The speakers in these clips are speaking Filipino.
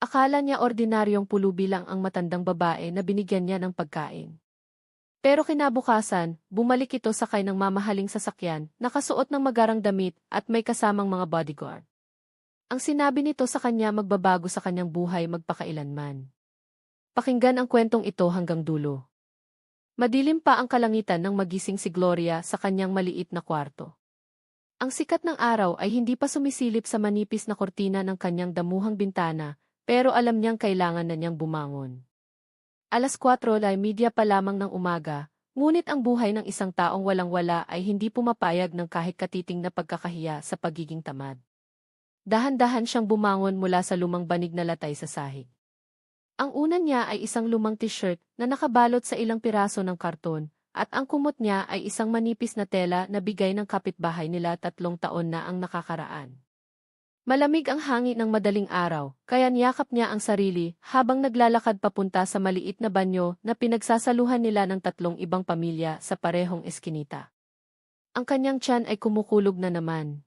Akala niya ordinaryong pulubi lang ang matandang babae na binigyan niya ng pagkain. Pero kinabukasan, bumalik ito sakay ng mamahaling sasakyan, nakasuot ng magarang damit at may kasamang mga bodyguard. Ang sinabi nito sa kanya magbabago sa kanyang buhay magpakailanman. Pakinggan ang kwentong ito hanggang dulo. Madilim pa ang kalangitan nang magising si Gloria sa kanyang maliit na kwarto. Ang sikat ng araw ay hindi pa sumisilip sa manipis na kortina ng kanyang damuhang bintana, pero alam niyang kailangan na niyang bumangon. 4:30 pa lamang ng umaga, ngunit ang buhay ng isang taong walang-wala ay hindi pumapayag ng kahit katiting na pagkakahiya sa pagiging tamad. Dahan-dahan siyang bumangon mula sa lumang banig na latay sa sahig. Ang una niya ay isang lumang t-shirt na nakabalot sa ilang piraso ng karton, at ang kumot niya ay isang manipis na tela na bigay ng kapitbahay nila 3 taon na ang nakakaraan. Malamig ang hangin ng madaling araw, kaya niyakap niya ang sarili habang naglalakad papunta sa maliit na banyo na pinagsasaluhan nila ng 3 ibang pamilya sa parehong eskinita. Ang kanyang tiyan ay kumukulog na naman.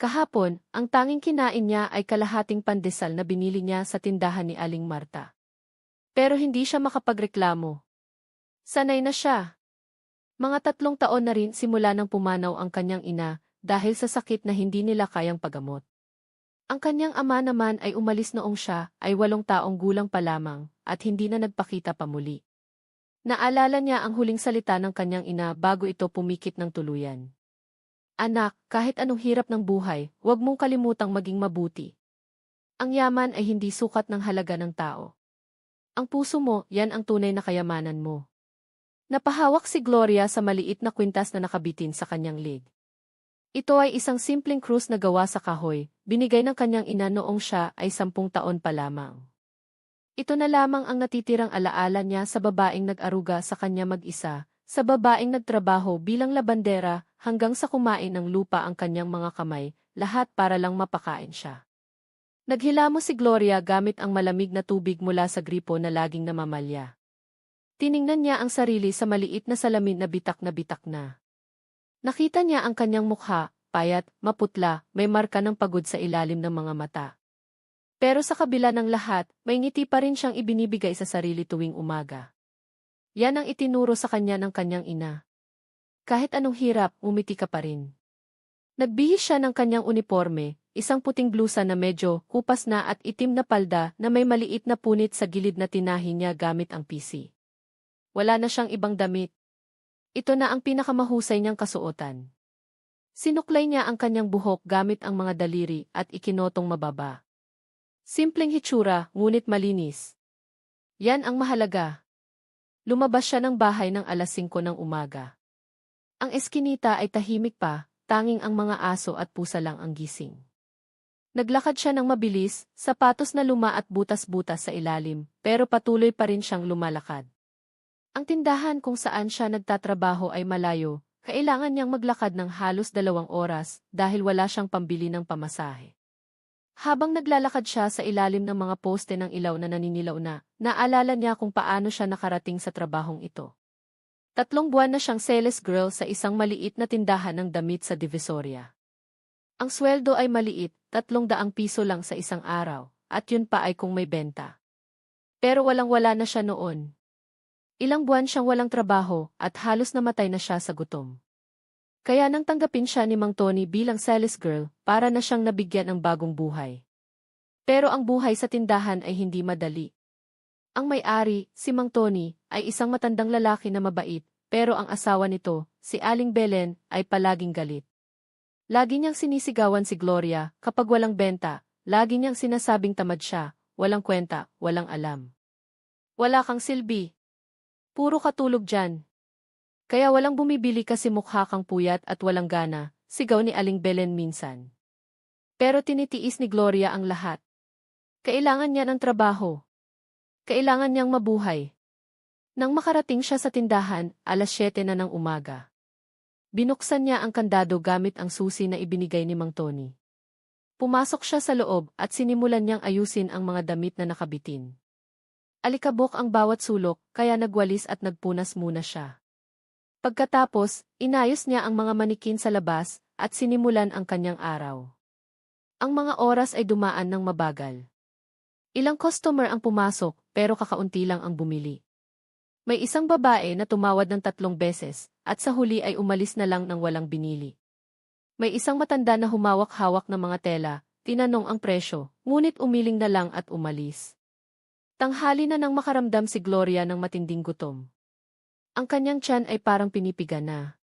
Kahapon, ang tanging kinain niya ay kalahating pandesal na binili niya sa tindahan ni Aling Marta. Pero hindi siya makapagreklamo. Sanay na siya. Mga 3 taon na rin simula nang pumanaw ang kanyang ina dahil sa sakit na hindi nila kayang pagamot. Ang kanyang ama naman ay umalis noong siya ay 8 taong gulang pa lamang at hindi na nagpakita pa muli. Naalala niya ang huling salita ng kanyang ina bago ito pumikit ng tuluyan. Anak, kahit anong hirap ng buhay, huwag mong kalimutang maging mabuti. Ang yaman ay hindi sukat ng halaga ng tao. Ang puso mo, yan ang tunay na kayamanan mo. Napahawak si Gloria sa maliit na kwintas na nakabitin sa kanyang leg. Ito ay isang simpleng krus na gawa sa kahoy, binigay ng kanyang ina noong siya ay 10 taon pa lamang. Ito na lamang ang natitirang alaala niya sa babaeng nag-aruga sa kanya mag-isa, sa babaeng nagtrabaho bilang labandera hanggang sa kumain ng lupa ang kanyang mga kamay, lahat para lang mapakain siya. Naghilamos si Gloria gamit ang malamig na tubig mula sa gripo na laging namamalya. Tiningnan niya ang sarili sa maliit na salamin na bitak na. Nakita niya ang kanyang mukha, payat, maputla, may marka ng pagod sa ilalim ng mga mata. Pero sa kabila ng lahat, may ngiti pa rin siyang ibinibigay sa sarili tuwing umaga. Yan ang itinuro sa kanya ng kanyang ina. Kahit anong hirap, umiti ka pa rin. Nagbihis siya ng kanyang uniforme, isang puting blusa na medyo kupas na at itim na palda na may maliit na punit sa gilid na tinahi niya gamit ang PC. Wala na siyang ibang damit. Ito na ang pinakamahusay niyang kasuotan. Sinuklay niya ang kanyang buhok gamit ang mga daliri at ikinotong mababa. Simpleng hitsura, ngunit malinis. Yan ang mahalaga. Lumabas siya ng bahay ng 5:00 ng umaga. Ang eskinita ay tahimik pa, tanging ang mga aso at pusa lang ang gising. Naglakad siya ng mabilis, sapatos na luma at butas-butas sa ilalim, pero patuloy pa rin siyang lumalakad. Ang tindahan kung saan siya nagtatrabaho ay malayo, kailangan niyang maglakad ng halos 2 oras dahil wala siyang pambili ng pamasahe. Habang naglalakad siya sa ilalim ng mga poste ng ilaw na naninilaw na, naalala niya kung paano siya nakarating sa trabahong ito. 3 buwan na siyang sales girl sa isang maliit na tindahan ng damit sa Divisoria. Ang sweldo ay maliit, 300 piso lang sa isang araw, at yun pa ay kung may benta. Pero walang-wala na siya noon. Ilang buwan siyang walang trabaho at halos namatay na siya sa gutom. Kaya nang tanggapin siya ni Mang Tony bilang sales girl, para na siyang nabigyan ng bagong buhay. Pero ang buhay sa tindahan ay hindi madali. Ang may-ari, si Mang Tony, ay isang matandang lalaki na mabait, pero ang asawa nito, si Aling Belen, ay palaging galit. Lagi niyang sinisigawan si Gloria, kapag walang benta, lagi niyang sinasabing tamad siya, walang kwenta, walang alam. Wala kang silbi. Puro katulog dyan. Kaya walang bumibili kasi mukha kang puyat at walang gana, sigaw ni Aling Belen minsan. Pero tinitiis ni Gloria ang lahat. Kailangan niya ng trabaho. Kailangan niyang mabuhay. Nang makarating siya sa tindahan, 7:00 na ng umaga. Binuksan niya ang kandado gamit ang susi na ibinigay ni Mang Tony. Pumasok siya sa loob at sinimulan niyang ayusin ang mga damit na nakabitin. Alikabok ang bawat sulok, kaya nagwalis at nagpunas muna siya. Pagkatapos, inayos niya ang mga manikin sa labas at sinimulan ang kanyang araw. Ang mga oras ay dumaan ng mabagal. Ilang customer ang pumasok pero kakaunti lang ang bumili. May isang babae na tumawad ng 3 beses at sa huli ay umalis na lang ng walang binili. May isang matanda na humawak-hawak ng mga tela, tinanong ang presyo, ngunit umiling na lang at umalis. Tanghali na nang makaramdam si Gloria ng matinding gutom. Ang kanyang tiyan ay parang pinipiga na.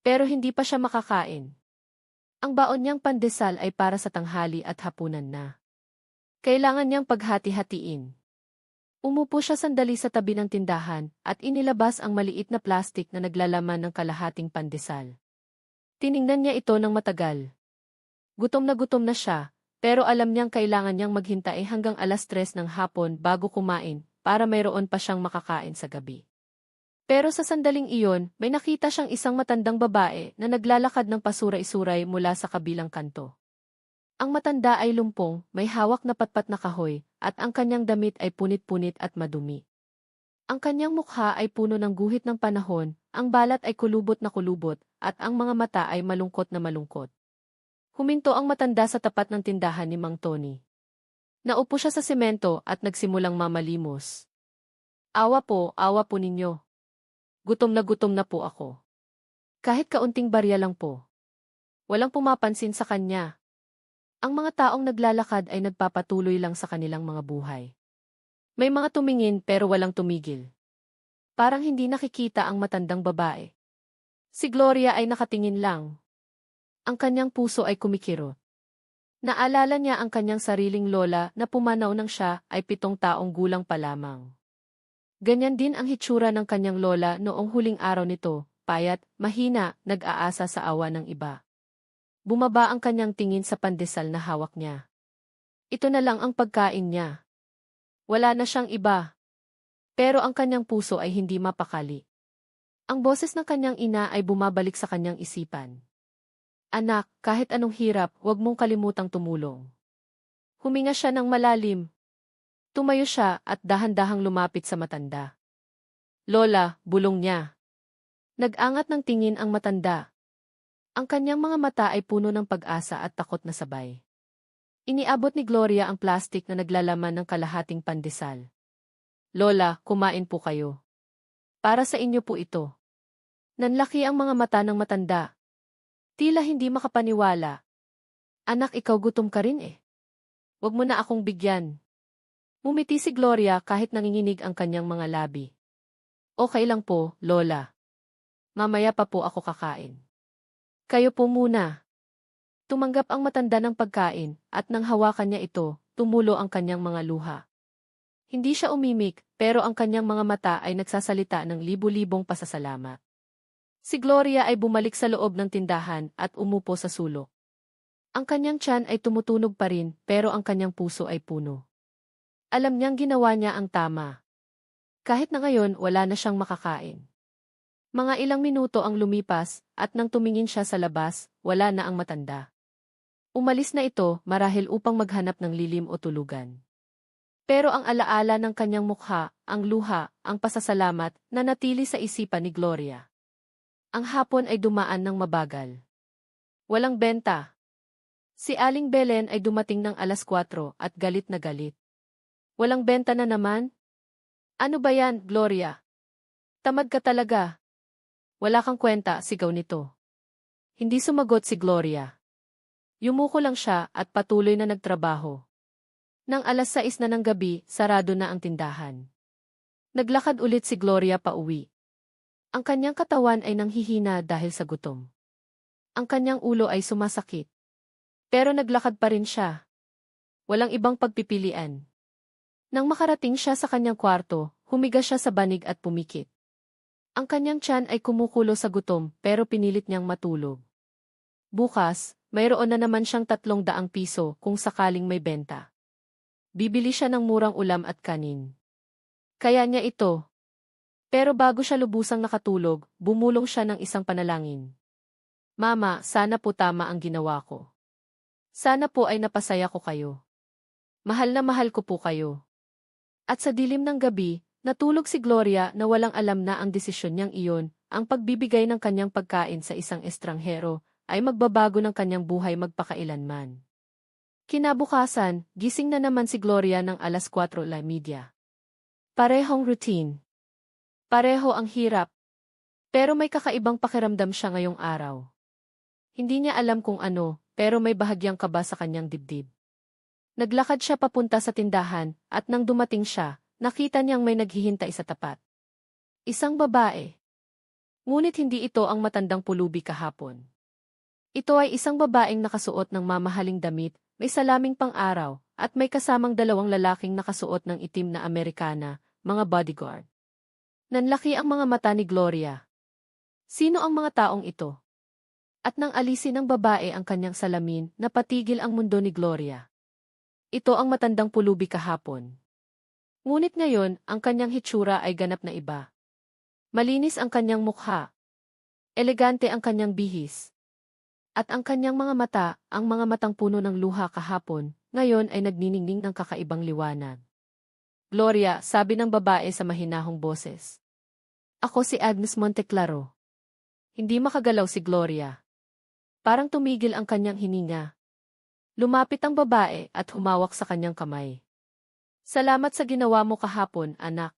Pero hindi pa siya makakain. Ang baon niyang pandesal ay para sa tanghali at hapunan na. Kailangan niyang paghati-hatiin. Umupo siya sandali sa tabi ng tindahan at inilabas ang maliit na plastik na naglalaman ng kalahating pandesal. Tiningnan niya ito ng matagal. Gutom na siya, pero alam niyang kailangan niyang maghintay hanggang 3:00 ng hapon bago kumain para mayroon pa siyang makakain sa gabi. Pero sa sandaling iyon, may nakita siyang isang matandang babae na naglalakad ng pasuray-suray mula sa kabilang kanto. Ang matanda ay lumpong, may hawak na patpat na kahoy, at ang kanyang damit ay punit-punit at madumi. Ang kanyang mukha ay puno ng guhit ng panahon, ang balat ay kulubot na kulubot, at ang mga mata ay malungkot na malungkot. Huminto ang matanda sa tapat ng tindahan ni Mang Tony. Naupo siya sa semento at nagsimulang mamalimos. Awa po ninyo. Gutom na po ako. Kahit kaunting barya lang po. Walang pumapansin sa kanya. Ang mga taong naglalakad ay nagpapatuloy lang sa kanilang mga buhay. May mga tumingin pero walang tumigil. Parang hindi nakikita ang matandang babae. Si Gloria ay nakatingin lang. Ang kanyang puso ay kumikirot. Naalala niya ang kanyang sariling lola na pumanaw nang siya ay 7 taong gulang pa lamang. Ganyan din ang hitsura ng kanyang lola noong huling araw nito, payat, mahina, nag-aasa sa awa ng iba. Bumaba ang kanyang tingin sa pandesal na hawak niya. Ito na lang ang pagkain niya. Wala na siyang iba. Pero ang kanyang puso ay hindi mapakali. Ang boses ng kanyang ina ay bumabalik sa kanyang isipan. Anak, kahit anong hirap, huwag mong kalimutang tumulong. Huminga siya ng malalim. Tumayo siya at dahan-dahang lumapit sa matanda. Lola, bulong niya. Nag-angat ng tingin ang matanda. Ang kanyang mga mata ay puno ng pag-asa at takot na sabay. Iniabot ni Gloria ang plastik na naglalaman ng kalahating pandesal. Lola, kumain po kayo. Para sa inyo po ito. Nanlaki ang mga mata ng matanda. Tila hindi makapaniwala. Anak, ikaw gutom ka rin eh. Huwag mo na akong bigyan. Mumiti si Gloria kahit nanginginig ang kanyang mga labi. Okay lang po, Lola. Mamaya pa po ako kakain. Kayo po muna. Tumanggap ang matanda ng pagkain at nang hawakan niya ito, tumulo ang kanyang mga luha. Hindi siya umimik, pero ang kanyang mga mata ay nagsasalita ng libu-libong pasasalamat. Si Gloria ay bumalik sa loob ng tindahan at umupo sa sulok. Ang kanyang tiyan ay tumutunog pa rin, pero ang kanyang puso ay puno. Alam niyang ginawa niya ang tama. Kahit na ngayon wala na siyang makakain. Mga ilang minuto ang lumipas, at nang tumingin siya sa labas, wala na ang matanda. Umalis na ito marahil upang maghanap ng lilim o tulugan. Pero ang alaala ng kanyang mukha, ang luha, ang pasasalamat, nanatili sa isipan ni Gloria. Ang hapon ay dumaan ng mabagal. Walang benta. Si Aling Belen ay dumating ng 4:00 at galit na galit. Walang benta na naman? Ano ba yan, Gloria? Tamad ka talaga. Wala kang kwenta, sigaw nito. Hindi sumagot si Gloria. Yumuko lang siya at patuloy na nagtrabaho. Nang 6:00 na ng gabi, sarado na ang tindahan. Naglakad ulit si Gloria pauwi. Ang kanyang katawan ay nanghihina dahil sa gutom. Ang kanyang ulo ay sumasakit. Pero naglakad pa rin siya. Walang ibang pagpipilian. Nang makarating siya sa kanyang kwarto, humiga siya sa banig at pumikit. Ang kanyang tiyan ay kumukulo sa gutom pero pinilit niyang matulog. Bukas, mayroon na naman siyang 300 piso kung sakaling may benta. Bibili siya ng murang ulam at kanin. Kaya niya ito. Pero bago siya lubusang nakatulog, bumulong siya ng isang panalangin. Mama, sana po tama ang ginawa ko. Sana po ay napasaya ko kayo. Mahal na mahal ko po kayo. At sa dilim ng gabi, natulog si Gloria na walang alam na ang desisyon niyang iyon, ang pagbibigay ng kanyang pagkain sa isang estranghero, ay magbabago ng kanyang buhay magpakailanman. Kinabukasan, gising na naman si Gloria ng 4:30. Parehong routine. Pareho ang hirap. Pero may kakaibang pakiramdam siya ngayong araw. Hindi niya alam kung ano, pero may bahagyang kaba sa kanyang dibdib. Naglakad siya papunta sa tindahan, at nang dumating siya, nakita niyang may naghihintay sa tapat. Isang babae. Ngunit hindi ito ang matandang pulubi kahapon. Ito ay isang babaeng nakasuot ng mamahaling damit, may salaming pang-araw, at may kasamang dalawang lalaking nakasuot ng itim na Amerikana, mga bodyguard. Nanlaki ang mga mata ni Gloria. Sino ang mga taong ito? At nang alisin ng babae ang kanyang salamin, napatigil ang mundo ni Gloria. Ito ang matandang pulubi kahapon. Ngunit ngayon, ang kanyang hitsura ay ganap na iba. Malinis ang kanyang mukha. Elegante ang kanyang bihis. At ang kanyang mga mata, ang mga matang puno ng luha kahapon, ngayon ay nagniningning ng kakaibang liwanag. Gloria, sabi ng babae sa mahinahong boses. Ako si Agnes Monteclaro. Hindi makagalaw si Gloria. Parang tumigil ang kanyang hininga. Lumapit ang babae at humawak sa kanyang kamay. Salamat sa ginawa mo kahapon, anak.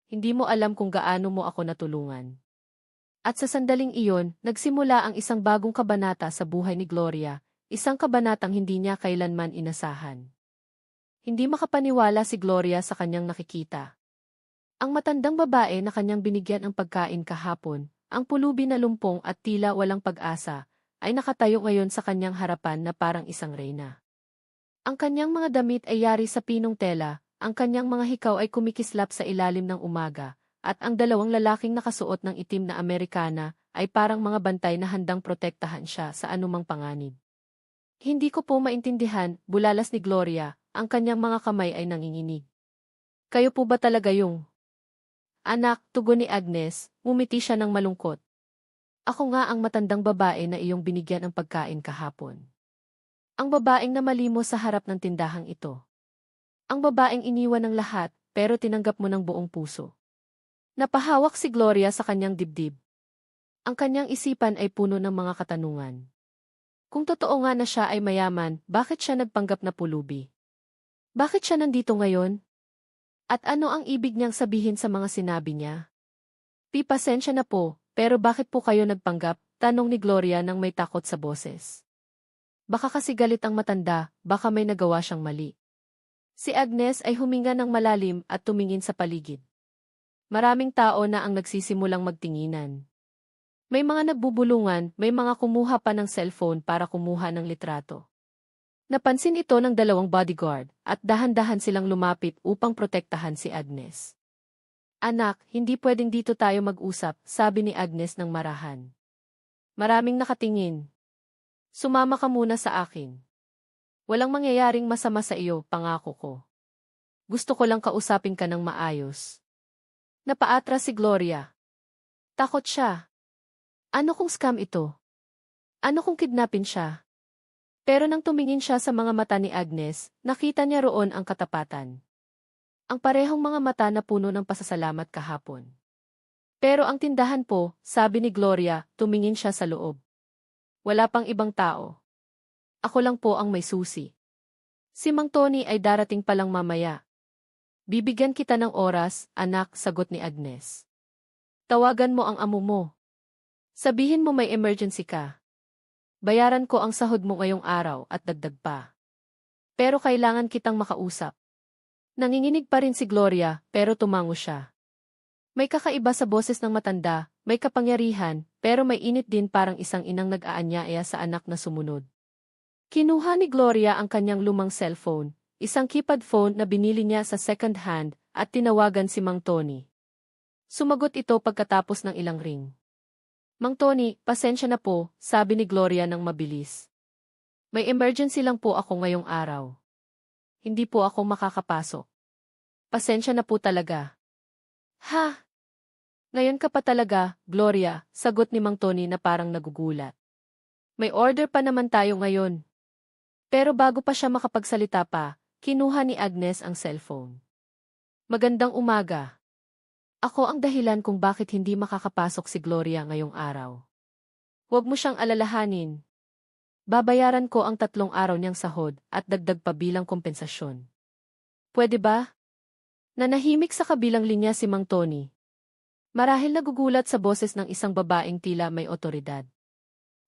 Hindi mo alam kung gaano mo ako natulungan. At sa sandaling iyon, nagsimula ang isang bagong kabanata sa buhay ni Gloria, isang kabanatang hindi niya kailanman inasahan. Hindi makapaniwala si Gloria sa kanyang nakikita. Ang matandang babae na kanyang binigyan ng pagkain kahapon, ang pulubi na lumpong at tila walang pag-asa, ay nakatayo ngayon sa kanyang harapan na parang isang reyna. Ang kanyang mga damit ay yari sa pinong tela, ang kanyang mga hikaw ay kumikislap sa ilalim ng umaga, at ang dalawang lalaking nakasuot ng itim na Amerikana ay parang mga bantay na handang protektahan siya sa anumang panganib. Hindi ko po maintindihan, bulalas ni Gloria, ang kanyang mga kamay ay nanginginig. Kayo po ba talaga yung anak, tugon ni Agnes, ngumiti siya ng malungkot. Ako nga ang matandang babae na iyong binigyan ng pagkain kahapon. Ang babaeng namalimos sa harap ng tindahang ito. Ang babaeng iniwan ng lahat, pero tinanggap mo ng buong puso. Napahawak si Gloria sa kanyang dibdib. Ang kanyang isipan ay puno ng mga katanungan. Kung totoo nga na siya ay mayaman, bakit siya nagpanggap na pulubi? Bakit siya nandito ngayon? At ano ang ibig niyang sabihin sa mga sinabi niya? Pasensya na po, pero bakit po kayo nagpanggap? Tanong ni Gloria nang may takot sa boses. Baka kasi galit ang matanda, baka may nagawa siyang mali. Si Agnes ay huminga ng malalim at tumingin sa paligid. Maraming tao na ang nagsisimulang magtinginan. May mga nagbubulungan, may mga kumuha pa ng cellphone para kumuha ng litrato. Napansin ito ng dalawang bodyguard at dahan-dahan silang lumapit upang protektahan si Agnes. Anak, hindi pwedeng dito tayo mag-usap, sabi ni Agnes ng marahan. Maraming nakatingin. Sumama ka muna sa akin. Walang mangyayaring masama sa iyo, pangako ko. Gusto ko lang kausapin ka ng maayos. Napaatras si Gloria. Takot siya. Ano kung scam ito? Ano kung kidnapin siya? Pero nang tumingin siya sa mga mata ni Agnes, nakita niya roon ang katapatan. Ang parehong mga mata na puno ng pasasalamat kahapon. Pero ang tindahan po, sabi ni Gloria, tumingin siya sa loob. Wala pang ibang tao. Ako lang po ang may susi. Si Mang Tony ay darating palang mamaya. Bibigyan kita ng oras, anak, sagot ni Agnes. Tawagan mo ang amo mo. Sabihin mo may emergency ka. Bayaran ko ang sahod mo ngayong araw at dagdag pa. Pero kailangan kitang makausap. Nanginginig pa rin si Gloria, pero tumango siya. May kakaiba sa boses ng matanda, may kapangyarihan, pero may init din parang isang inang nag-aanyaya sa anak na sumunod. Kinuha ni Gloria ang kanyang lumang cellphone, isang keypad phone na binili niya sa second hand, at tinawagan si Mang Tony. Sumagot ito pagkatapos ng ilang ring. Mang Tony, pasensya na po, sabi ni Gloria ng mabilis. May emergency lang po ako ngayong araw. Hindi po ako makakapasok. Pasensya na po talaga. Ha? Ngayon ka pa talaga, Gloria, sagot ni Mang Tony na parang nagugulat. May order pa naman tayo ngayon. Pero bago pa siya makapagsalita pa, kinuha ni Agnes ang cellphone. Magandang umaga. Ako ang dahilan kung bakit hindi makakapasok si Gloria ngayong araw. Huwag mo siyang alalahanin. Babayaran ko ang 3 araw niyang sahod at dagdag pa bilang kompensasyon. Pwede ba? Nanahimik sa kabilang linya si Mang Tony. Marahil nagugulat sa boses ng isang babaeng tila may otoridad.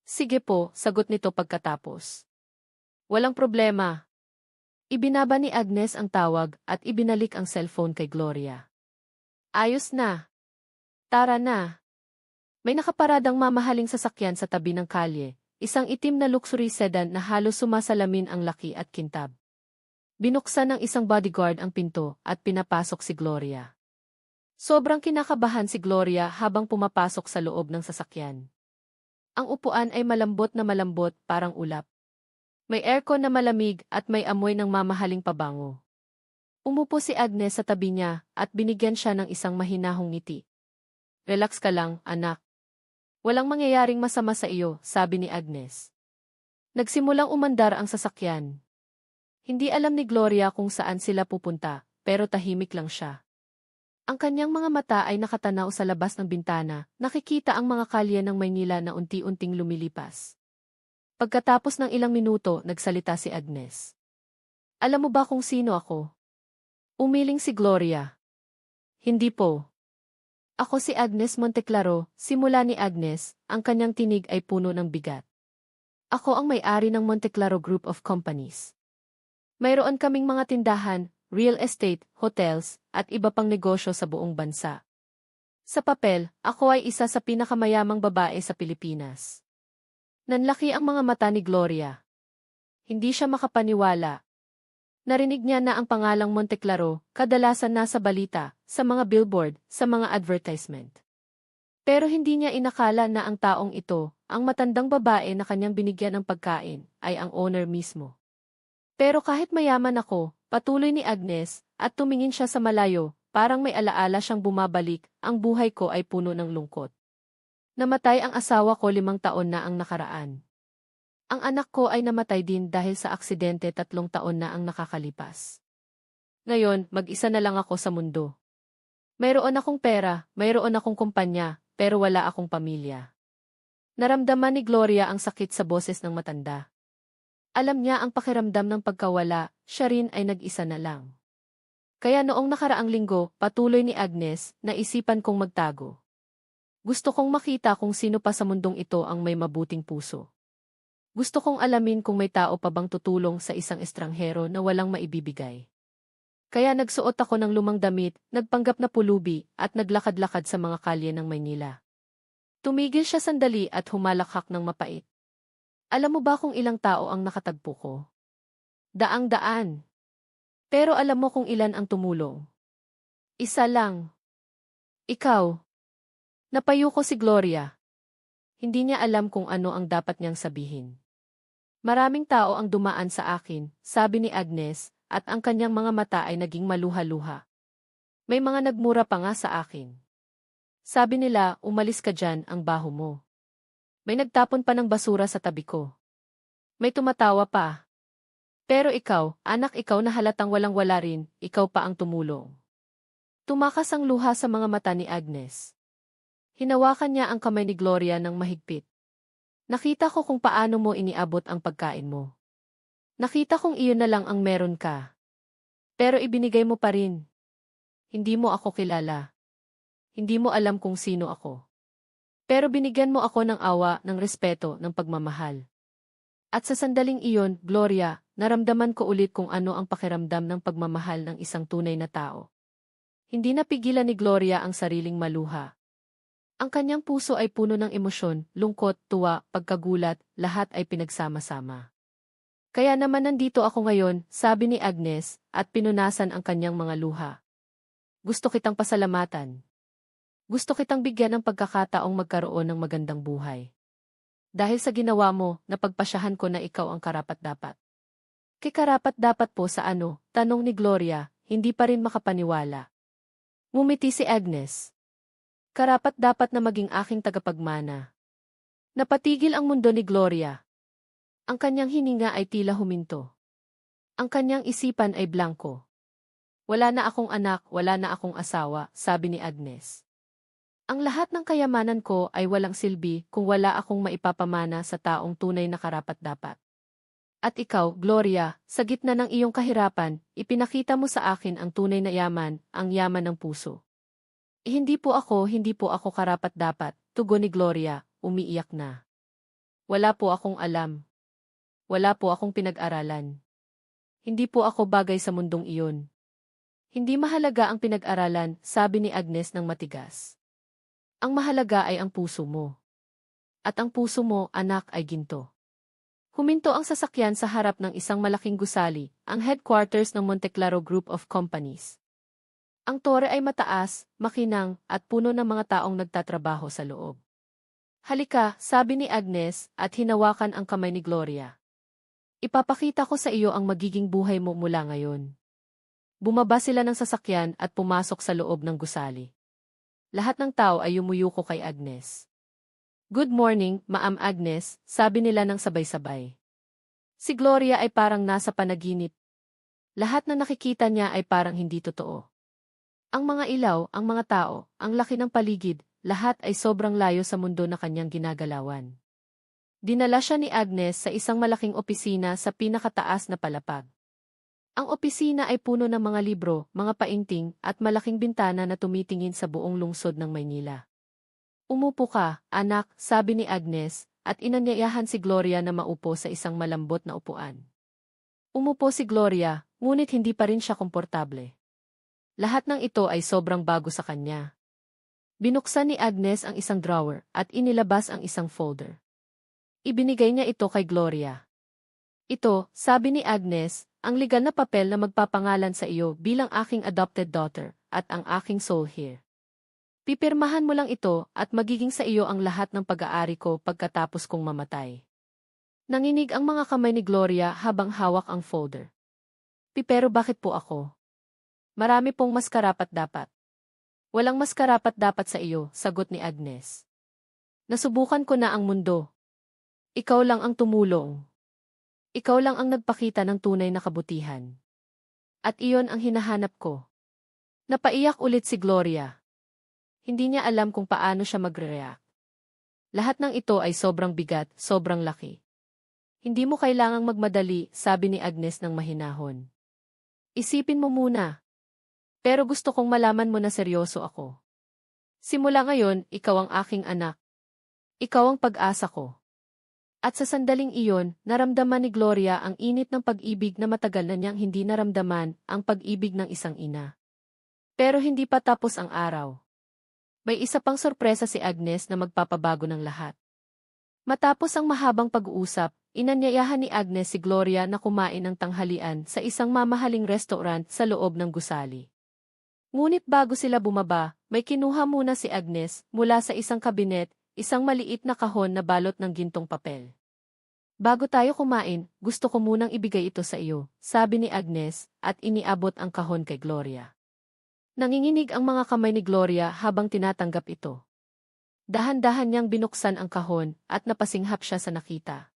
Sige po, sagot nito pagkatapos. Walang problema. Ibinaba ni Agnes ang tawag at ibinalik ang cellphone kay Gloria. Ayos na. Tara na. May nakaparadang mamahaling sasakyan sa tabi ng kalye, isang itim na luxury sedan na halos sumasalamin ang laki at kintab. Binuksan ng isang bodyguard ang pinto at pinapasok si Gloria. Sobrang kinakabahan si Gloria habang pumapasok sa loob ng sasakyan. Ang upuan ay malambot na malambot parang ulap. May aircon na malamig at may amoy ng mamahaling pabango. Umupo si Agnes sa tabi niya at binigyan siya ng isang mahinahong ngiti. Relax ka lang, anak. Walang mangyayaring masama sa iyo, sabi ni Agnes. Nagsimulang umandar ang sasakyan. Hindi alam ni Gloria kung saan sila pupunta, pero tahimik lang siya. Ang kanyang mga mata ay nakatanaw sa labas ng bintana, nakikita ang mga kalye ng Maynila na unti-unting lumilipas. Pagkatapos ng ilang minuto, nagsalita si Agnes. Alam mo ba kung sino ako? Umiling si Gloria. Hindi po. Ako si Agnes Monteclaro, simula ni Agnes, ang kanyang tinig ay puno ng bigat. Ako ang may-ari ng Monteclaro Group of Companies. Mayroon kaming mga tindahan, real estate, hotels, at iba pang negosyo sa buong bansa. Sa papel, ako ay isa sa pinakamayamang babae sa Pilipinas. Nanlaki ang mga mata ni Gloria. Hindi siya makapaniwala. Narinig niya na ang pangalang Monteclaro, kadalasan nasa balita, sa mga billboard, sa mga advertisement. Pero hindi niya inakala na ang taong ito, ang matandang babae na kanyang binigyan ng pagkain, ay ang owner mismo. Pero kahit mayaman ako, patuloy ni Agnes, at tumingin siya sa malayo, parang may alaala siyang bumabalik, ang buhay ko ay puno ng lungkot. Namatay ang asawa ko 5 taon na ang nakaraan. Ang anak ko ay namatay din dahil sa aksidente 3 taon na ang nakakalipas. Ngayon, mag-isa na lang ako sa mundo. Mayroon akong pera, mayroon akong kumpanya, pero wala akong pamilya. Naramdaman ni Gloria ang sakit sa boses ng matanda. Alam niya ang pakiramdam ng pagkawala, siya rin ay nag-isa na lang. Kaya noong nakaraang linggo, patuloy ni Agnes, naisipan kong magtago. Gusto kong makita kung sino pa sa mundong ito ang may mabuting puso. Gusto kong alamin kung may tao pa bang tutulong sa isang estranghero na walang maibibigay. Kaya nagsuot ako ng lumang damit, nagpanggap na pulubi, at naglakad-lakad sa mga kalye ng Maynila. Tumigil siya sandali at humalakhak ng mapait. Alam mo ba kung ilang tao ang nakatagpo ko? Daang-daan. Pero alam mo kung ilan ang tumulong? Isa lang. Ikaw. Napayo ko si Gloria. Hindi niya alam kung ano ang dapat niyang sabihin. Maraming tao ang dumaan sa akin, sabi ni Agnes, at ang kanyang mga mata ay naging maluha-luha. May mga nagmura pa nga sa akin. Sabi nila, umalis ka dyan, ang baho mo. May nagtapon pa ng basura sa tabi ko. May tumatawa pa. Pero ikaw, anak, ikaw na halatang walang-wala rin, ikaw pa ang tumulong. Tumakas ang luha sa mga mata ni Agnes. Hinawakan niya ang kamay ni Gloria ng mahigpit. Nakita ko kung paano mo iniabot ang pagkain mo. Nakita kong iyon na lang ang meron ka. Pero ibinigay mo pa rin. Hindi mo ako kilala. Hindi mo alam kung sino ako. Pero binigyan mo ako ng awa, ng respeto, ng pagmamahal. At sa sandaling iyon, Gloria, naramdaman ko ulit kung ano ang pakiramdam ng pagmamahal ng isang tunay na tao. Hindi napigilan ni Gloria ang sariling maluha. Ang kanyang puso ay puno ng emosyon, lungkot, tuwa, pagkagulat, lahat ay pinagsama-sama. Kaya naman nandito ako ngayon, sabi ni Agnes, at pinunasan ang kanyang mga luha. Gusto kitang pasalamatan. Gusto kitang bigyan ng pagkakataong magkaroon ng magandang buhay. Dahil sa ginawa mo, napagpasyahan ko na ikaw ang karapat-dapat. Kikarapat-dapat po sa ano? Tanong ni Gloria, hindi pa rin makapaniwala. Ngumiti si Agnes. Karapat-dapat na maging aking tagapagmana. Napatigil ang mundo ni Gloria. Ang kanyang hininga ay tila huminto. Ang kanyang isipan ay blanko. Wala na akong anak, wala na akong asawa, sabi ni Agnes. Ang lahat ng kayamanan ko ay walang silbi kung wala akong maipapamana sa taong tunay na karapat-dapat. At ikaw, Gloria, sa gitna ng iyong kahirapan, ipinakita mo sa akin ang tunay na yaman, ang yaman ng puso. Hindi po ako karapat-dapat, tugon ni Gloria, umiiyak na. Wala po akong alam. Wala po akong pinag-aralan. Hindi po ako bagay sa mundong iyon. Hindi mahalaga ang pinag-aralan, sabi ni Agnes ng matigas. Ang mahalaga ay ang puso mo. At ang puso mo, anak, ay ginto. Huminto ang sasakyan sa harap ng isang malaking gusali, ang headquarters ng Monteclaro Group of Companies. Ang tore ay mataas, makinang, at puno ng mga taong nagtatrabaho sa loob. Halika, sabi ni Agnes, at hinawakan ang kamay ni Gloria. Ipapakita ko sa iyo ang magiging buhay mo mula ngayon. Bumaba sila ng sasakyan at pumasok sa loob ng gusali. Lahat ng tao ay yumuyuko kay Agnes. Good morning, Ma'am Agnes, sabi nila ng sabay-sabay. Si Gloria ay parang nasa panaginip. Lahat na nakikita niya ay parang hindi totoo. Ang mga ilaw, ang mga tao, ang laki ng paligid, lahat ay sobrang layo sa mundo na kanyang ginagalawan. Dinala siya ni Agnes sa isang malaking opisina sa pinakataas na palapag. Ang opisina ay puno ng mga libro, mga painting, at malaking bintana na tumitingin sa buong lungsod ng Maynila. Umupo ka, anak, sabi ni Agnes, at inanyayahan si Gloria na maupo sa isang malambot na upuan. Umupo si Gloria, ngunit hindi pa rin siya komportable. Lahat ng ito ay sobrang bago sa kanya. Binuksan ni Agnes ang isang drawer at inilabas ang isang folder. Ibinigay niya ito kay Gloria. Ito, sabi ni Agnes, ang legal na papel na magpapangalan sa iyo bilang aking adopted daughter at ang aking sole heir. Pipirmahan mo lang ito at magiging sa iyo ang lahat ng pag-aari ko pagkatapos kong mamatay. Nanginig ang mga kamay ni Gloria habang hawak ang folder. Pero bakit po ako? Marami pong mas karapat-dapat. Walang mas karapat-dapat sa iyo, sagot ni Agnes. Nasubukan ko na ang mundo. Ikaw lang ang tumulong. Ikaw lang ang nagpakita ng tunay na kabutihan. At iyon ang hinahanap ko. Napaiyak ulit si Gloria. Hindi niya alam kung paano siya magre-react. Lahat ng ito ay sobrang bigat, sobrang laki. Hindi mo kailangang magmadali, sabi ni Agnes ng mahinahon. Isipin mo muna. Pero gusto kong malaman mo na seryoso ako. Simula ngayon, ikaw ang aking anak. Ikaw ang pag-asa ko. At sa sandaling iyon, naramdaman ni Gloria ang init ng pag-ibig na matagal na niyang hindi naramdaman, ang pag-ibig ng isang ina. Pero hindi pa tapos ang araw. May isa pang sorpresa si Agnes na magpapabago ng lahat. Matapos ang mahabang pag-uusap, inanyayahan ni Agnes si Gloria na kumain ng tanghalian sa isang mamahaling restaurant sa loob ng gusali. Ngunit bago sila bumaba, may kinuha muna si Agnes mula sa isang kabinet, isang maliit na kahon na balot ng gintong papel. Bago tayo kumain, gusto ko munang ibigay ito sa iyo, sabi ni Agnes, at iniabot ang kahon kay Gloria. Nanginginig ang mga kamay ni Gloria habang tinatanggap ito. Dahan-dahan niyang binuksan ang kahon at napasinghap siya sa nakita.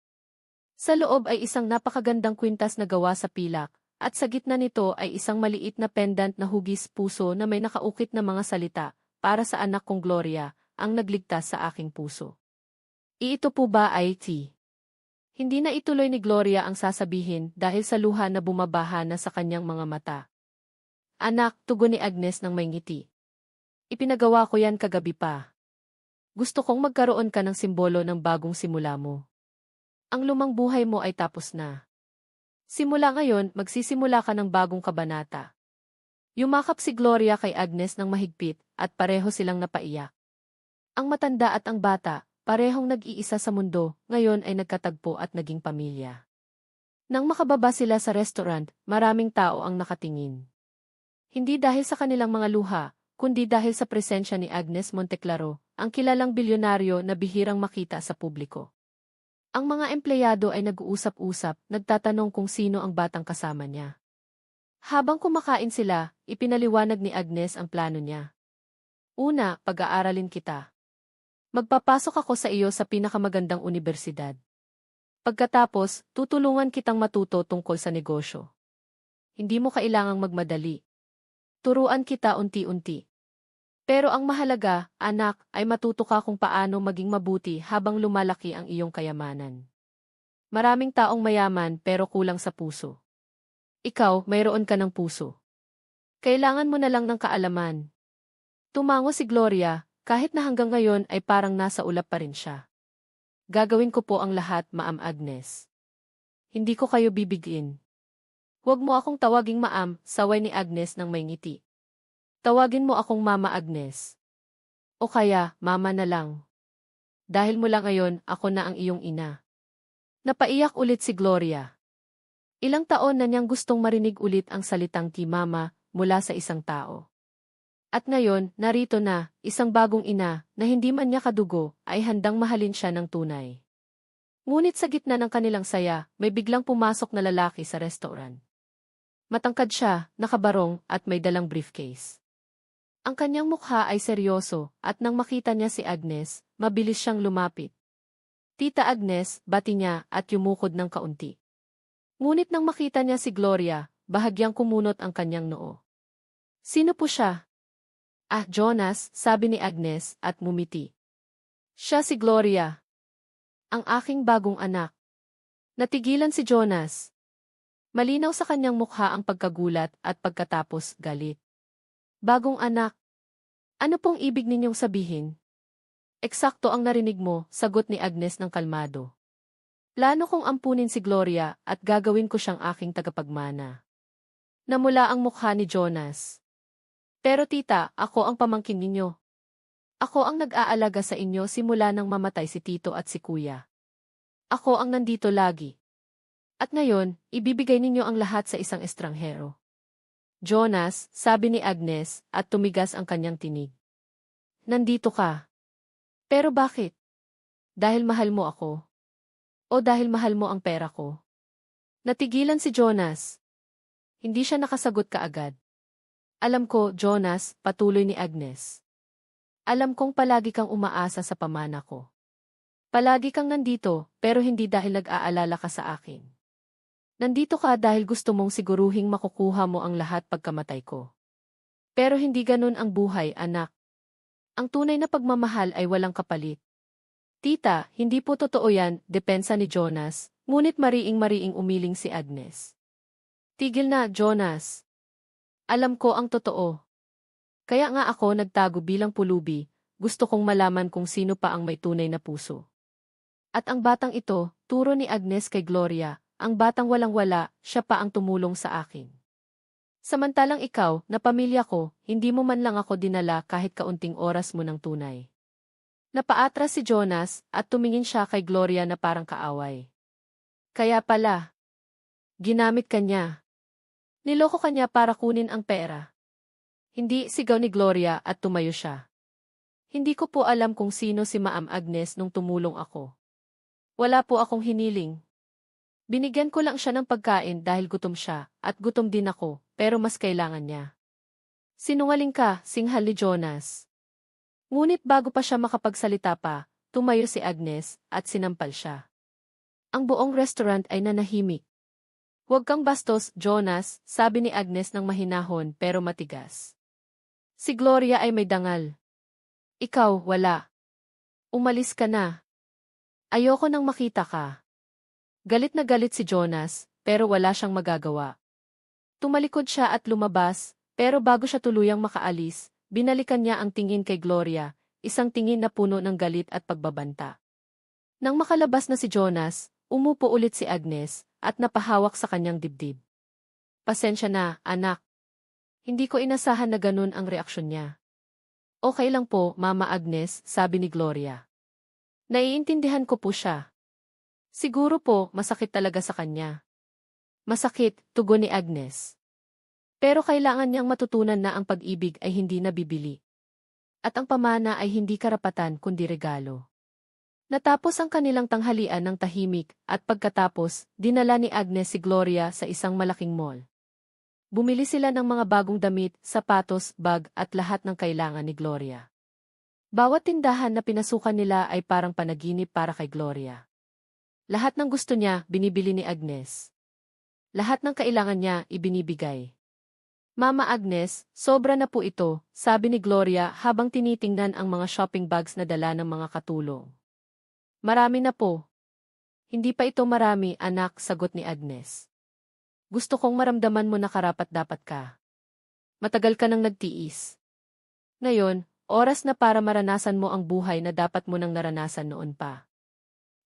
Sa loob ay isang napakagandang kwintas na gawa sa pilak, at sa gitna nito ay isang maliit na pendant na hugis puso na may nakaukit na mga salita, para sa anak kong Gloria, ang nagligtas sa aking puso. Iito po ba ay tea? Hindi na ituloy ni Gloria ang sasabihin dahil sa luha na bumabaha na sa kanyang mga mata. Anak, tugon ni Agnes ng may ngiti. Ipinagawa ko yan kagabi pa. Gusto kong magkaroon ka ng simbolo ng bagong simula mo. Ang lumang buhay mo ay tapos na. Simula ngayon, magsisimula ka ng bagong kabanata. Yumakap si Gloria kay Agnes ng mahigpit at pareho silang napaiyak. Ang matanda at ang bata, parehong nag-iisa sa mundo, ngayon ay nagkatagpo at naging pamilya. Nang makababa sila sa restaurant, maraming tao ang nakatingin. Hindi dahil sa kanilang mga luha, kundi dahil sa presensya ni Agnes Monteclaro, ang kilalang bilyonaryo na bihirang makita sa publiko. Ang mga empleyado ay nag-uusap-usap, nagtatanong kung sino ang batang kasama niya. Habang kumakain sila, ipinaliwanag ni Agnes ang plano niya. Una, pag-aaralin kita. Magpapasok ako sa iyo sa pinakamagandang unibersidad. Pagkatapos, tutulungan kitang matuto tungkol sa negosyo. Hindi mo kailangang magmadali. Turuan kita unti-unti. Pero ang mahalaga, anak, ay matuto ka kung paano maging mabuti habang lumalaki ang iyong kayamanan. Maraming taong mayaman pero kulang sa puso. Ikaw, mayroon ka ng puso. Kailangan mo na lang ng kaalaman. Tumango si Gloria, kahit na hanggang ngayon ay parang nasa ulap pa rin siya. Gagawin ko po ang lahat, Ma'am Agnes. Hindi ko kayo bibigin. Huwag mo akong tawaging Ma'am, saway ni Agnes ng may ngiti. Tawagin mo akong Mama Agnes. O kaya, Mama na lang. Dahil mula ngayon, ako na ang iyong ina. Napaiyak ulit si Gloria. Ilang taon na niyang gustong marinig ulit ang salitang ti Mama mula sa isang tao. At ngayon, narito na, isang bagong ina, na hindi man niya kadugo, ay handang mahalin siya ng tunay. Ngunit sa gitna ng kanilang saya, may biglang pumasok na lalaki sa restaurant. Matangkad siya, nakabarong, at may dalang briefcase. Ang kanyang mukha ay seryoso, at nang makita niya si Agnes, mabilis siyang lumapit. Tita Agnes, bati niya, at yumukod ng kaunti. Ngunit nang makita niya si Gloria, bahagyang kumunot ang kanyang noo. Sino po siya? Ah, Jonas, sabi ni Agnes, at ngumiti. Siya si Gloria. Ang aking bagong anak. Natigilan si Jonas. Malinaw sa kanyang mukha ang pagkagulat at pagkatapos galit. Bagong anak. Ano pong ibig ninyong sabihin? Eksakto ang narinig mo, sagot ni Agnes ng kalmado. Plano kong ampunin si Gloria at gagawin ko siyang aking tagapagmana. Namula ang mukha ni Jonas. Pero tita, ako ang pamangkin ninyo. Ako ang nag-aalaga sa inyo simula nang mamatay si tito at si kuya. Ako ang nandito lagi. At ngayon, ibibigay ninyo ang lahat sa isang estranghero. Jonas, sabi ni Agnes, at tumigas ang kanyang tinig. Nandito ka. Pero bakit? Dahil mahal mo ako? O dahil mahal mo ang pera ko? Natigilan si Jonas. Hindi siya nakasagot kaagad. Alam ko, Jonas, patuloy ni Agnes. Alam kong palagi kang umaasa sa pamana ko. Palagi kang nandito, pero hindi dahil nag-aalala ka sa akin. Nandito ka dahil gusto mong siguruhing makukuha mo ang lahat pagkamatay ko. Pero hindi ganun ang buhay, anak. Ang tunay na pagmamahal ay walang kapalit. Tita, hindi po totoo yan, depensa ni Jonas, ngunit mariing-mariing umiling si Agnes. Tigil na, Jonas. Alam ko ang totoo. Kaya nga ako nagtago bilang pulubi, gusto kong malaman kung sino pa ang may tunay na puso. At ang batang ito, turo ni Agnes kay Gloria, ang batang walang-wala, siya pa ang tumulong sa akin. Samantalang ikaw, na pamilya ko, hindi mo man lang ako dinala kahit kaunting oras mo ng tunay. Napaatras si Jonas at tumingin siya kay Gloria na parang kaaway. Kaya pala, ginamit ka niya. Niloko ka niya para kunin ang pera. Hindi, sigaw ni Gloria at tumayo siya. Hindi ko po alam kung sino si Ma'am Agnes nung tumulong ako. Wala po akong hiniling. Binigyan ko lang siya ng pagkain dahil gutom siya, at gutom din ako, pero mas kailangan niya. Sinungaling ka, singhal ni Jonas. Ngunit bago pa siya makapagsalita pa, tumayo si Agnes, at sinampal siya. Ang buong restaurant ay nanahimik. Huwag kang bastos, Jonas, sabi ni Agnes ng mahinahon pero matigas. Si Gloria ay may dangal. Ikaw, wala. Umalis ka na. Ayoko nang makita ka. Galit na galit si Jonas, pero wala siyang magagawa. Tumalikod siya at lumabas, pero bago siya tuluyang makaalis, binalikan niya ang tingin kay Gloria, isang tingin na puno ng galit at pagbabanta. Nang makalabas na si Jonas, umupo ulit si Agnes, at napahawak sa kanyang dibdib. Pasensya na, anak. Hindi ko inasahan na ganun ang reaksyon niya. Okay lang po, Mama Agnes, sabi ni Gloria. Naiintindihan ko po siya. Siguro po, masakit talaga sa kanya. Masakit, tugon ni Agnes. Pero kailangan niyang matutunan na ang pag-ibig ay hindi nabibili. At ang pamana ay hindi karapatan kundi regalo. Natapos ang kanilang tanghalian ng tahimik at pagkatapos, dinala ni Agnes si Gloria sa isang malaking mall. Bumili sila ng mga bagong damit, sapatos, bag at lahat ng kailangan ni Gloria. Bawat tindahan na pinasukan nila ay parang panaginip para kay Gloria. Lahat ng gusto niya, binibili ni Agnes. Lahat ng kailangan niya, ibinibigay. Mama Agnes, sobra na po ito, sabi ni Gloria habang tinitingnan ang mga shopping bags na dala ng mga katulong. Marami na po. Hindi pa ito marami, anak, sagot ni Agnes. Gusto kong maramdaman mo na karapat-dapat ka. Matagal ka nang nagtiis. Ngayon, oras na para maranasan mo ang buhay na dapat mo nang naranasan noon pa.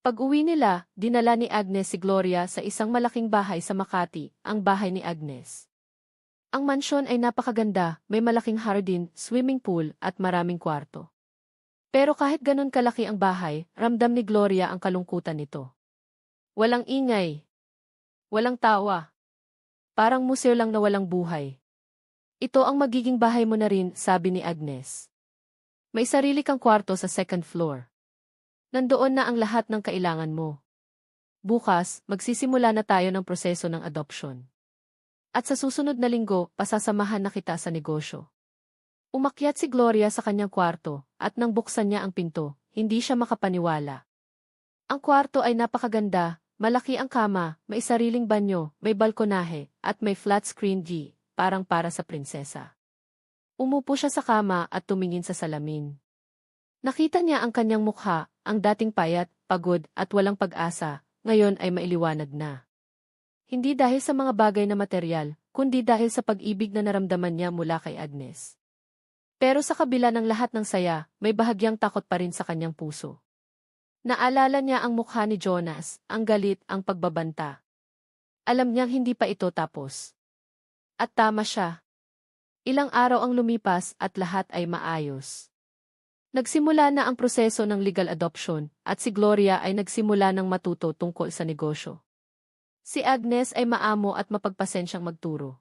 Pag-uwi nila, dinala ni Agnes si Gloria sa isang malaking bahay sa Makati, ang bahay ni Agnes. Ang mansyon ay napakaganda, may malaking hardin, swimming pool, at maraming kwarto. Pero kahit ganun kalaki ang bahay, ramdam ni Gloria ang kalungkutan nito. Walang ingay. Walang tawa. Parang museo lang na walang buhay. Ito ang magiging bahay mo na rin, sabi ni Agnes. May sarili kang kwarto sa second floor. Nandoon na ang lahat ng kailangan mo. Bukas, magsisimula na tayo ng proseso ng adoption. At sa susunod na linggo, pasasamahan na kita sa negosyo. Umakyat si Gloria sa kanyang kwarto, at nang buksan niya ang pinto, hindi siya makapaniwala. Ang kwarto ay napakaganda, malaki ang kama, may sariling banyo, may balkonahe, at may flat screen TV, parang para sa prinsesa. Umupo siya sa kama at tumingin sa salamin. Nakita niya ang kanyang mukha, ang dating payat, pagod, at walang pag-asa, ngayon ay mailiwanag na. Hindi dahil sa mga bagay na materyal, kundi dahil sa pag-ibig na naramdaman niya mula kay Agnes. Pero sa kabila ng lahat ng saya, may bahagyang takot pa rin sa kanyang puso. Naalala niya ang mukha ni Jonas, ang galit, ang pagbabanta. Alam niyang hindi pa ito tapos. At tama siya. Ilang araw ang lumipas at lahat ay maayos. Nagsimula na ang proseso ng legal adoption at si Gloria ay nagsimula ng matuto tungkol sa negosyo. Si Agnes ay maamo at mapagpasensyang magturo.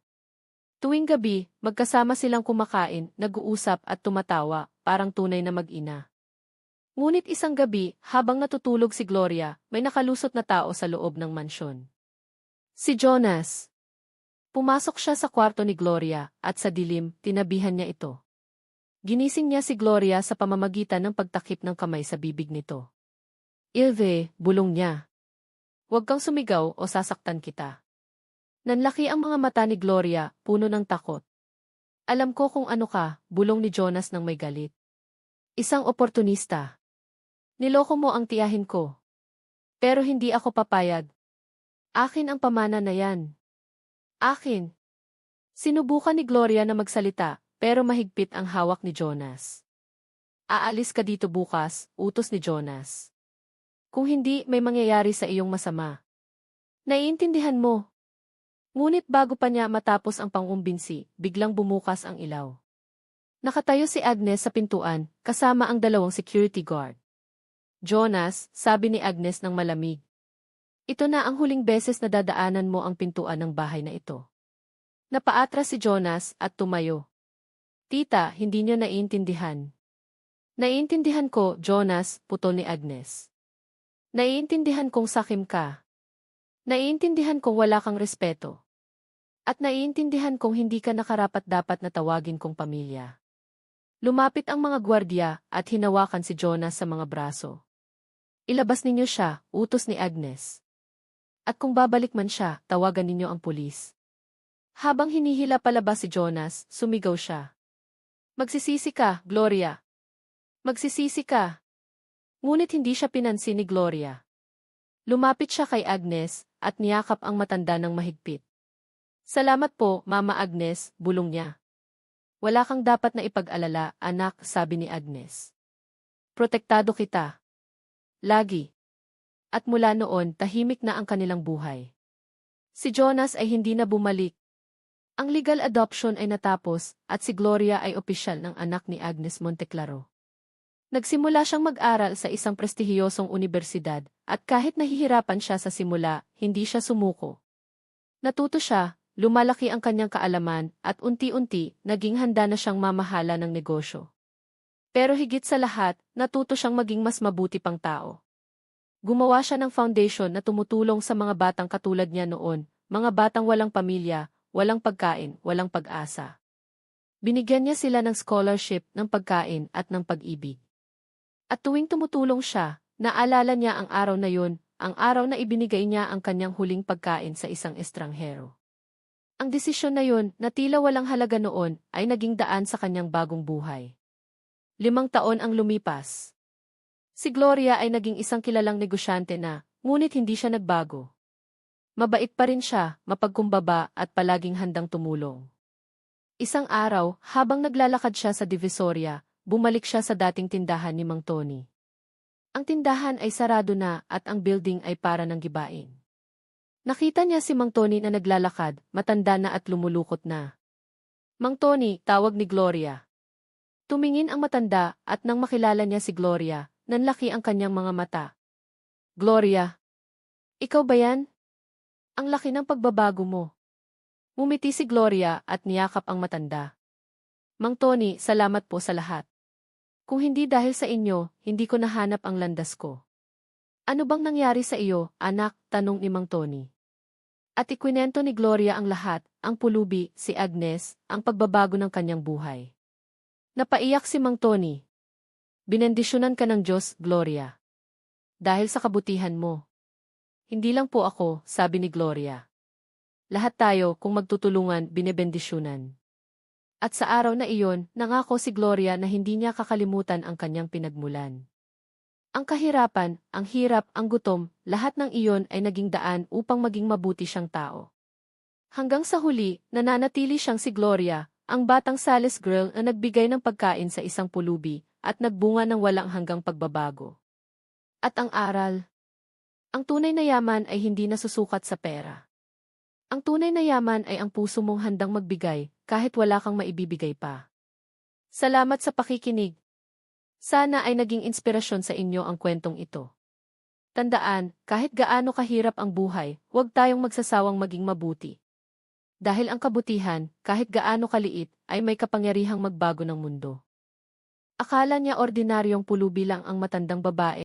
Tuwing gabi, magkasama silang kumakain, nag-uusap at tumatawa, parang tunay na mag-ina. Ngunit isang gabi, habang natutulog si Gloria, may nakalusot na tao sa loob ng mansyon. Si Jonas. Pumasok siya sa kwarto ni Gloria at sa dilim, tinabihan niya ito. Ginising niya si Gloria sa pamamagitan ng pagtakip ng kamay sa bibig nito. Ilve, bulong niya. Huwag kang sumigaw o sasaktan kita. Nanlaki ang mga mata ni Gloria, puno ng takot. Alam ko kung ano ka, bulong ni Jonas ng may galit. Isang oportunista. Niloko mo ang tiyahin ko. Pero hindi ako papayag. Akin ang pamana na yan. Akin. Sinubukan ni Gloria na magsalita, pero mahigpit ang hawak ni Jonas. Aalis ka dito bukas, utos ni Jonas. Kung hindi, may mangyayari sa iyong masama. Naiintindihan mo. Ngunit bago pa niya matapos ang pangumbinsi, biglang bumukas ang ilaw. Nakatayo si Agnes sa pintuan, kasama ang dalawang security guard. Jonas, sabi ni Agnes ng malamig. Ito na ang huling beses na dadaanan mo ang pintuan ng bahay na ito. Napaatras si Jonas at tumayo. Tita, hindi niyo naiintindihan. Naiintindihan ko, Jonas, putol ni Agnes. Naiintindihan kong sakim ka. Naiintindihan kong wala kang respeto. At naiintindihan kong hindi ka nakarapat-dapat na tawagin kong pamilya. Lumapit ang mga gwardiya at hinawakan si Jonas sa mga braso. Ilabas ninyo siya, utos ni Agnes. At kung babalik man siya, tawagan ninyo ang pulis. Habang hinihila palabas si Jonas, sumigaw siya. Magsisisi ka, Gloria. Magsisisi ka. Ngunit hindi siya pinansin ni Gloria. Lumapit siya kay Agnes at niyakap ang matanda ng mahigpit. Salamat po, Mama Agnes, bulong niya. Wala kang dapat na ipag-alala, anak, sabi ni Agnes. Protektado kita. Lagi. At mula noon, tahimik na ang kanilang buhay. Si Jonas ay hindi na bumalik. Ang legal adoption ay natapos at si Gloria ay opisyal ng anak ni Agnes Monteclaro. Nagsimula siyang mag-aral sa isang prestihiyosong unibersidad at kahit nahihirapan siya sa simula, hindi siya sumuko. Natuto siya, lumalaki ang kanyang kaalaman at unti-unti naging handa na siyang mamahala ng negosyo. Pero higit sa lahat, natuto siyang maging mas mabuti pang tao. Gumawa siya ng foundation na tumutulong sa mga batang katulad niya noon, mga batang walang pamilya, walang pagkain, walang pag-asa. Binigyan niya sila ng scholarship, ng pagkain at ng pag-ibig. At tuwing tumutulong siya, naalala niya ang araw na yun, ang araw na ibinigay niya ang kanyang huling pagkain sa isang estranghero. Ang desisyon na yun, na tila walang halaga noon, ay naging daan sa kanyang bagong buhay. 5 taon ang lumipas. Si Gloria ay naging isang kilalang negosyante na, ngunit hindi siya nagbago. Mabait pa rin siya, mapagkumbaba at palaging handang tumulong. Isang araw, habang naglalakad siya sa Divisoria, bumalik siya sa dating tindahan ni Mang Tony. Ang tindahan ay sarado na at ang building ay para ng gibain. Nakita niya si Mang Tony na naglalakad, matanda na at lumulukot na. Mang Tony, tawag ni Gloria. Tumingin ang matanda at nang makilala niya si Gloria, nanlaki ang kanyang mga mata. Gloria, ikaw ba yan? Ang laki ng pagbabago mo. Ngumiti si Gloria at niyakap ang matanda. Mang Tony, salamat po sa lahat. Kung hindi dahil sa inyo, hindi ko nahanap ang landas ko. Ano bang nangyari sa iyo, anak? Tanong ni Mang Tony. At ikwinento ni Gloria ang lahat, ang pulubi, si Agnes, ang pagbabago ng kanyang buhay. Napaiyak si Mang Tony. Binendisyonan ka ng Diyos, Gloria. Dahil sa kabutihan mo. Hindi lang po ako, sabi ni Gloria. Lahat tayo, kung magtutulungan, binebendisyonan. At sa araw na iyon, nangako si Gloria na hindi niya kakalimutan ang kanyang pinagmulan. Ang kahirapan, ang hirap, ang gutom, lahat ng iyon ay naging daan upang maging mabuti siyang tao. Hanggang sa huli, nananatili siyang si Gloria, ang batang Sales girl na nagbigay ng pagkain sa isang pulubi at nagbunga ng walang hanggang pagbabago. At ang aral? Ang tunay na yaman ay hindi nasusukat sa pera. Ang tunay na yaman ay ang puso mong handang magbigay kahit wala kang maibibigay pa. Salamat sa pakikinig. Sana ay naging inspirasyon sa inyo ang kwentong ito. Tandaan, kahit gaano kahirap ang buhay, huwag tayong magsasawang maging mabuti. Dahil ang kabutihan, kahit gaano kaliit, ay may kapangyarihang magbago ng mundo. Akala niya ordinaryong pulubi lang ang matandang babae.